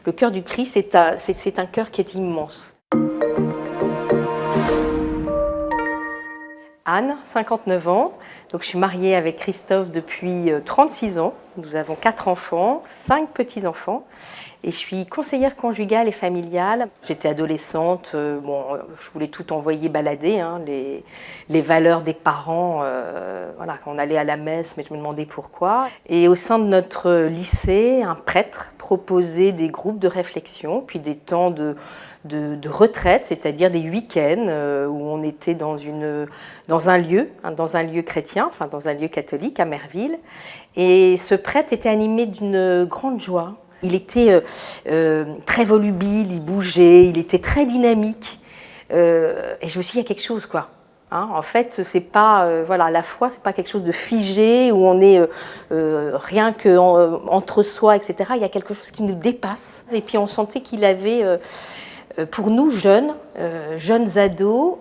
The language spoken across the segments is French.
Le cœur du Christ, c'est un cœur qui est immense. Anne, 59 ans. Donc, je suis mariée avec Christophe depuis 36 ans. Nous avons 4 enfants, 5 petits-enfants. Et je suis conseillère conjugale et familiale. J'étais adolescente, je voulais tout envoyer balader, hein, les valeurs des parents. Voilà, quand on allait à la messe, mais je me demandais pourquoi. Et au sein de notre lycée, un prêtre proposait des groupes de réflexion, puis des temps de retraite, c'est-à-dire des week-ends où on était dans un lieu chrétien, enfin dans un lieu catholique à Merville. Et ce prêtre était animé d'une grande joie. Il était très volubile, il bougeait, il était très dynamique. Et je me suis dit, il y a quelque chose, quoi. Hein, en fait, c'est pas, voilà, la foi, c'est pas quelque chose de figé, où on est rien qu'entre soi, etc. Il y a quelque chose qui nous dépasse. Et puis on sentait qu'il avait, pour nous jeunes ados,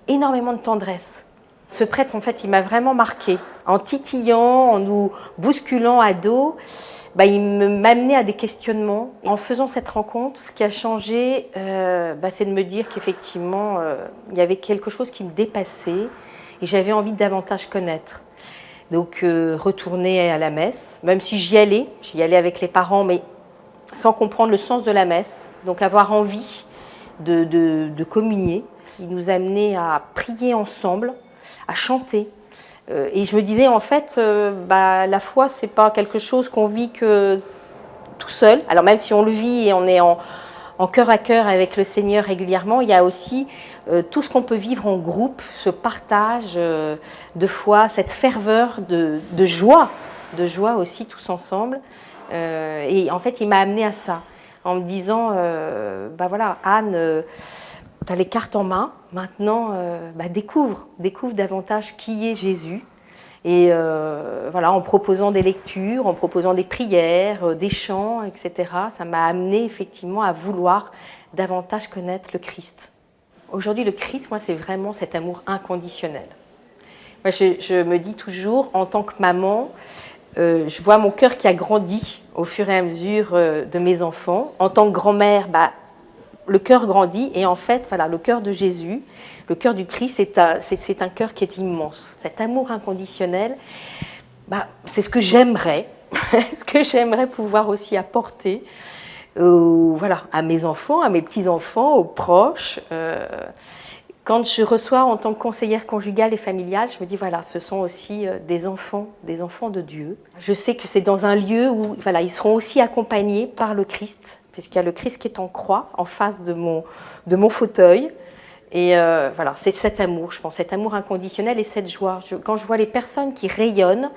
énormément de tendresse. Ce prêtre, en fait, il m'a vraiment marquée. En titillant, en nous bousculant à dos, il m'amenait à des questionnements. En faisant cette rencontre, ce qui a changé, c'est de me dire qu'effectivement, il y avait quelque chose qui me dépassait et j'avais envie de davantage connaître. Donc, retourner à la messe, même si j'y allais avec les parents, mais sans comprendre le sens de la messe. Donc, avoir envie de communier. Il nous amenait à prier ensemble, à chanter. Et je me disais, en fait, la foi, c'est pas quelque chose qu'on vit que tout seul. Alors même si on le vit et on est en cœur à cœur avec le Seigneur régulièrement, il y a aussi tout ce qu'on peut vivre en groupe, ce partage de foi, cette ferveur de joie aussi tous ensemble. Et en fait, il m'a amené à ça, en me disant, voilà, Anne, tu as les cartes en main, maintenant découvre davantage qui est Jésus. Et voilà, en proposant des lectures, en proposant des prières, des chants, etc., ça m'a amené effectivement à vouloir davantage connaître le Christ. Aujourd'hui, le Christ, moi, c'est vraiment cet amour inconditionnel. Moi, je me dis toujours, en tant que maman, je vois mon cœur qui a grandi au fur et à mesure de mes enfants. En tant que grand-mère, le cœur grandit et en fait, voilà, le cœur de Jésus, le cœur du Christ, c'est un cœur qui est immense. Cet amour inconditionnel, c'est ce que j'aimerais, ce que j'aimerais pouvoir aussi apporter à mes enfants, à mes petits-enfants, aux proches. Quand je reçois en tant que conseillère conjugale et familiale, je me dis, voilà, ce sont aussi des enfants de Dieu. Je sais que c'est dans un lieu où voilà, ils seront aussi accompagnés par le Christ, puisqu'il y a le Christ qui est en croix, en face de mon fauteuil. Et voilà, c'est cet amour, je pense, cet amour inconditionnel et cette joie. Quand je vois les personnes qui rayonnent,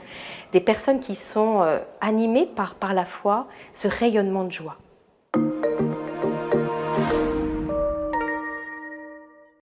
des personnes qui sont animées par la foi, ce rayonnement de joie.